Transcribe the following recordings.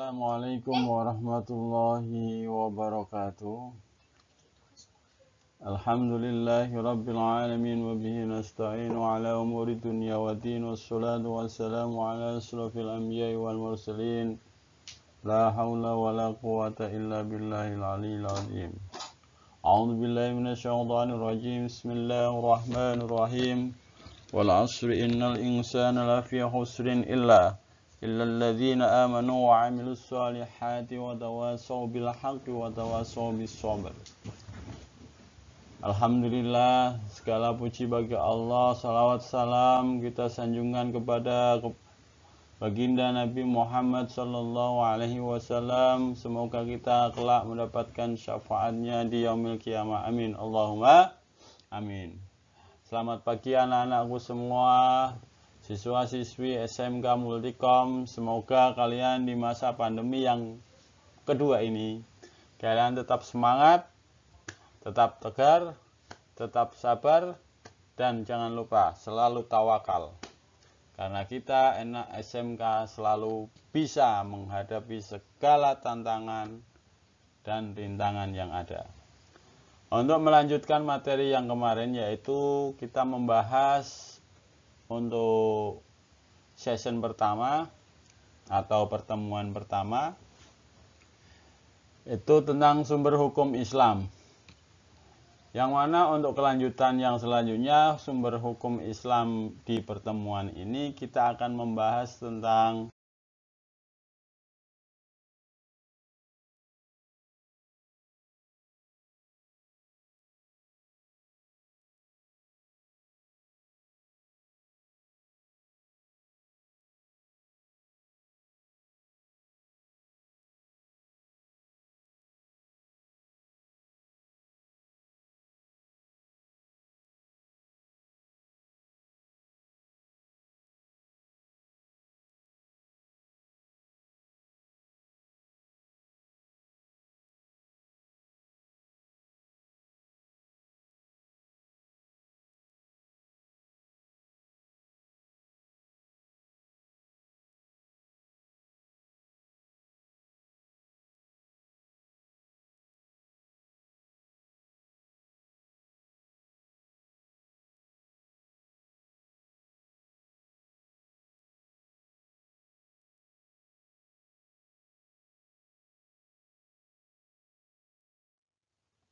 Assalamualaikum warahmatullahi wabarakatuh. Alhamdulillahi rabbil alamin wa bihi nasta'inu ala umuri dunya wa din wassalatu wassalamu ala asrafil anbiya'i wal mursalin. La hawla wa la quwwata illa billahil aliyyil azim. A'udzu billahi minasyaitonir rajim. Bismillahirrahmanirrahim. Wal 'asri innal insana lafi khusrin illa alladzina amanu wa 'amilus solihati wa tawasaw bil haqqi wa tawasaw bis sabr. Alhamdulillah, segala puji bagi Allah, salawat salam kita sanjungkan kepada baginda Nabi Muhammad sallallahu alaihi wasallam. Semoga kita kelak mendapatkan syafaatnya di yaumil qiyamah. Amin. Allahumma amin. Selamat pagi anak-anakku semua, siswa-siswi SMK Multikom. Semoga kalian di masa pandemi yang kedua ini kalian tetap semangat, tetap tegar, tetap sabar, dan jangan lupa selalu tawakal. Karena kita anak SMK selalu bisa menghadapi segala tantangan dan rintangan yang ada. Untuk melanjutkan materi yang kemarin, yaitu kita membahas untuk session pertama atau pertemuan pertama, itu tentang sumber hukum Islam. Yang mana untuk kelanjutan yang selanjutnya, sumber hukum Islam di pertemuan ini kita akan membahas tentang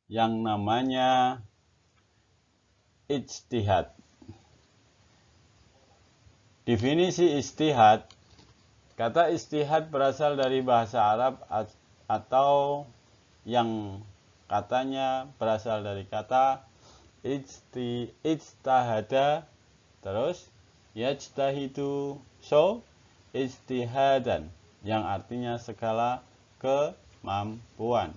yang namanya ijtihad. Definisi ijtihad, kata ijtihad berasal dari bahasa Arab atau yang katanya berasal dari kata ijtahada, terus yajtahidu, so ijtihadan, yang artinya segala kemampuan.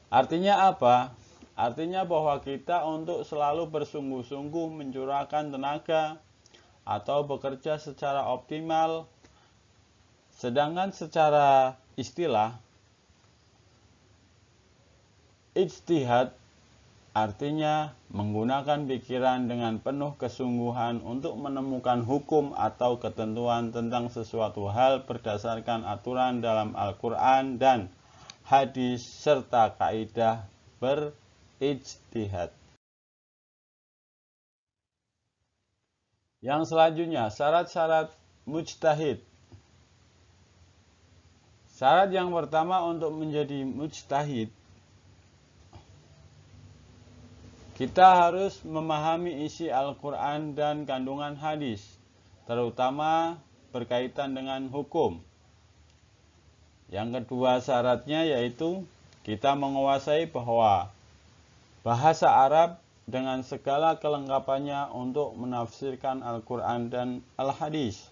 Artinya apa? Artinya bahwa kita untuk selalu bersungguh-sungguh mencurahkan tenaga atau bekerja secara optimal. Sedangkan secara istilah, ijtihad artinya menggunakan pikiran dengan penuh kesungguhan untuk menemukan hukum atau ketentuan tentang sesuatu hal berdasarkan aturan dalam Al-Quran dan hadis serta kaidah berijtihad. Yang selanjutnya, syarat-syarat mujtahid. Syarat yang pertama untuk menjadi mujtahid, kita harus memahami isi Al-Quran dan kandungan hadis, terutama berkaitan dengan hukum. Yang kedua syaratnya yaitu kita menguasai bahwa bahasa Arab dengan segala kelengkapannya untuk menafsirkan Al-Quran dan Al-Hadis.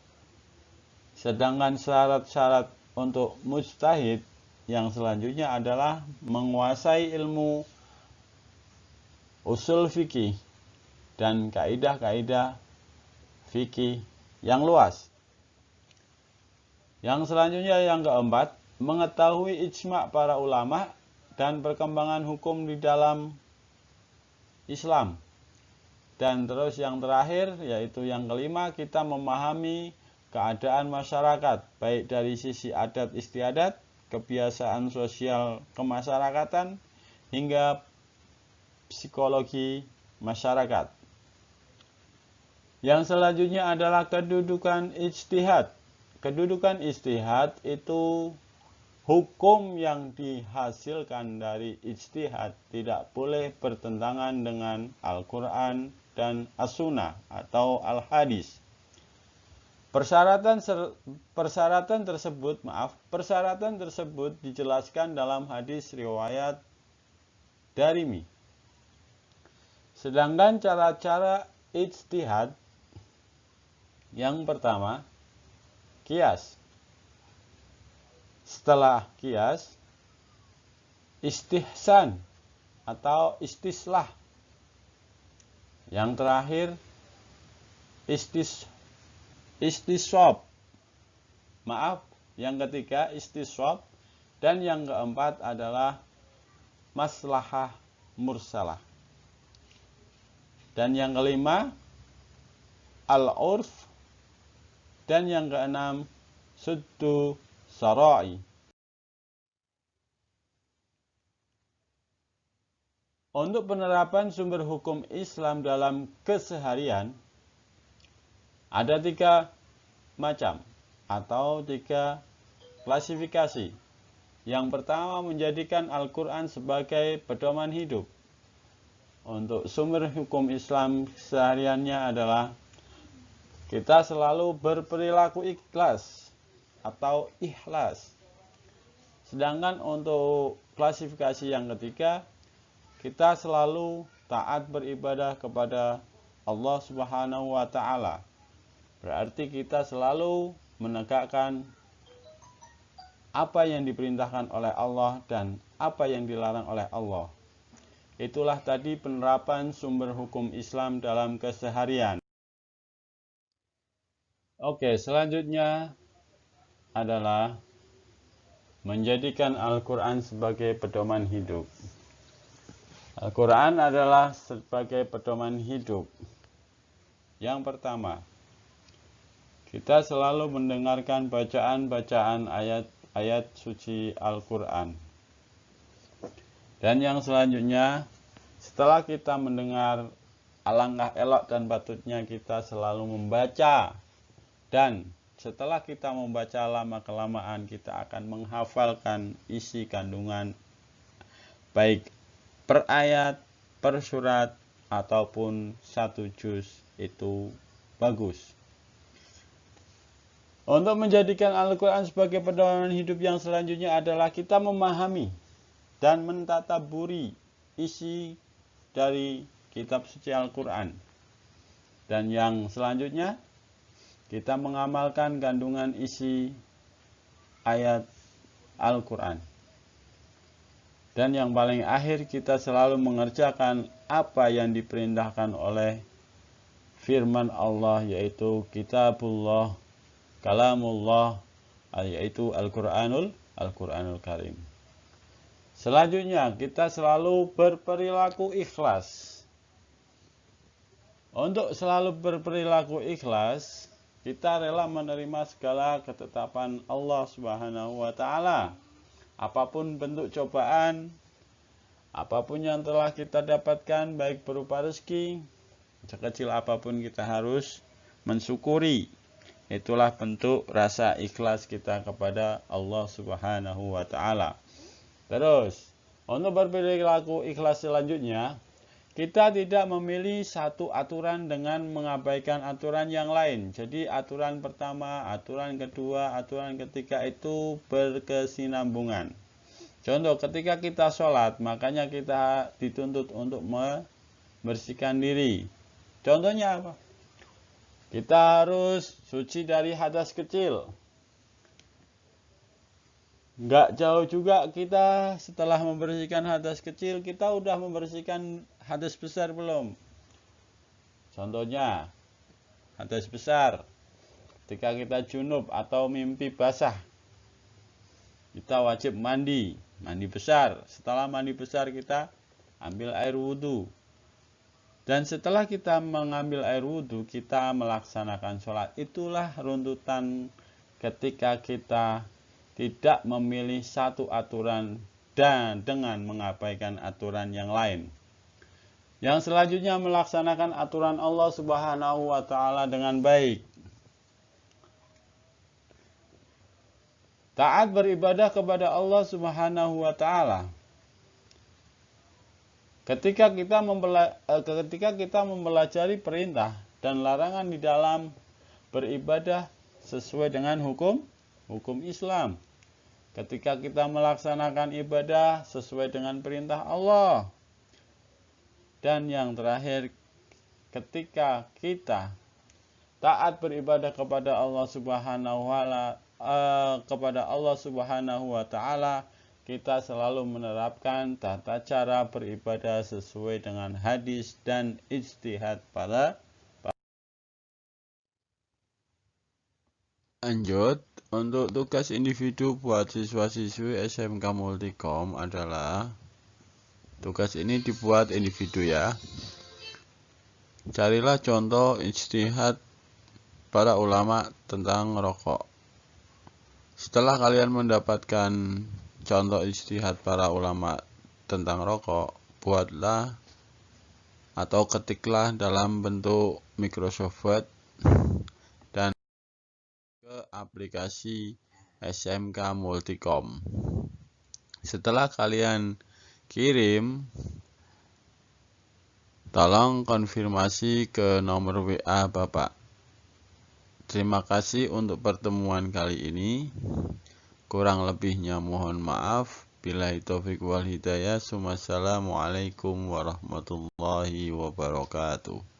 Sedangkan syarat-syarat untuk mujtahid yang selanjutnya adalah menguasai ilmu usul fikih dan kaidah-kaidah fikih yang luas. Yang selanjutnya yang keempat, mengetahui ijma' para ulama dan perkembangan hukum di dalam Islam. Dan terus yang terakhir, yaitu yang kelima, kita memahami keadaan masyarakat, baik dari sisi adat istiadat, kebiasaan sosial kemasyarakatan, hingga psikologi masyarakat. Yang selanjutnya adalah kedudukan ijtihad. Kedudukan ijtihad itu hukum yang dihasilkan dari ijtihad tidak boleh bertentangan dengan Al-Quran dan As-Sunnah atau Al-Hadis. Persyaratan tersebut dijelaskan dalam hadis riwayat Darimi. Sedangkan cara-cara ijtihad yang pertama, qiyas. Setelah qiyas, istihsan atau istislah. Yang terakhir, istiswab. Yang ketiga istiswab, dan yang keempat adalah maslahah mursalah. Dan yang kelima, al-urf, dan yang keenam, suddu sarai. Untuk penerapan sumber hukum Islam dalam keseharian, ada 3 macam atau 3 klasifikasi. Yang pertama, menjadikan Al-Quran sebagai pedoman hidup. Untuk sumber hukum Islam kesehariannya adalah kita selalu berperilaku ikhlas atau ikhlas. Sedangkan untuk klasifikasi yang ketiga, kita selalu taat beribadah kepada Allah Subhanahu wa Ta'ala. Berarti kita selalu menegakkan apa yang diperintahkan oleh Allah dan apa yang dilarang oleh Allah. Itulah tadi penerapan sumber hukum Islam dalam keseharian. Oke, selanjutnya adalah menjadikan Al-Quran sebagai pedoman hidup. Al-Quran adalah sebagai pedoman hidup. Yang pertama, kita selalu mendengarkan bacaan-bacaan ayat-ayat suci Al-Quran. Dan yang selanjutnya, setelah kita mendengar, alangkah elok dan patutnya kita selalu membaca. Dan setelah kita membaca lama-kelamaan, kita akan menghafalkan isi kandungan baik per ayat, per surat, ataupun 1 juz, itu bagus. Untuk menjadikan Al-Quran sebagai pedoman hidup yang selanjutnya adalah kita memahami dan mentadabburi isi dari kitab suci Al-Quran. Dan yang selanjutnya, kita mengamalkan kandungan isi ayat Al-Quran. Dan yang paling akhir, kita selalu mengerjakan apa yang diperintahkan oleh firman Allah, yaitu kitabullah, kalamullah, yaitu Al-Quranul Karim. Selanjutnya, kita selalu berperilaku ikhlas. Untuk selalu berperilaku ikhlas, kita rela menerima segala ketetapan Allah Subhanahu wa Ta'ala. Apapun bentuk cobaan, apapun yang telah kita dapatkan, baik berupa rezeki, sekecil apapun kita harus mensyukuri. Itulah bentuk rasa ikhlas kita kepada Allah Subhanahu wa Ta'ala. Terus, untuk berperilaku ikhlas selanjutnya, kita tidak memilih satu aturan dengan mengabaikan aturan yang lain. Jadi aturan pertama, aturan kedua, aturan ketiga itu berkesinambungan. Contoh, ketika kita sholat, makanya kita dituntut untuk membersihkan diri. Contohnya apa? Kita harus suci dari hadas kecil. Nggak jauh juga kita setelah membersihkan hadas kecil, kita udah membersihkan hadas besar belum? Contohnya, hadas besar. Ketika kita junub atau mimpi basah, kita wajib mandi besar. Setelah mandi besar, kita ambil air wudhu. Dan setelah kita mengambil air wudhu, kita melaksanakan sholat. Itulah runtutan ketika kita tidak memilih satu aturan dan dengan mengabaikan aturan yang lain. Yang selanjutnya melaksanakan aturan Allah Subhanahu wa Ta'ala dengan baik. Taat beribadah kepada Allah Subhanahu wa Ta'ala. Ketika kita mempelajari perintah dan larangan di dalam beribadah sesuai dengan hukum Islam. Ketika kita melaksanakan ibadah sesuai dengan perintah Allah. Dan yang terakhir, ketika kita taat beribadah kepada Allah Subhanahu wa Ta'ala, kita selalu menerapkan tata cara beribadah sesuai dengan hadis dan ijtihad para. Lanjut, untuk tugas individu buat siswa-siswi SMK Multikom adalah tugas ini dibuat individu ya. Carilah contoh ijtihad para ulama tentang rokok. Setelah kalian mendapatkan contoh ijtihad para ulama tentang rokok, buatlah atau ketiklah dalam bentuk Microsoft Word dan ke aplikasi SMK Multikom. Setelah kalian kirim, tolong konfirmasi ke nomor WA Bapak. Terima kasih untuk pertemuan kali ini. Kurang lebihnya mohon maaf. Billahi taufiq wal hidayah. Wassalamualaikum warahmatullahi wabarakatuh.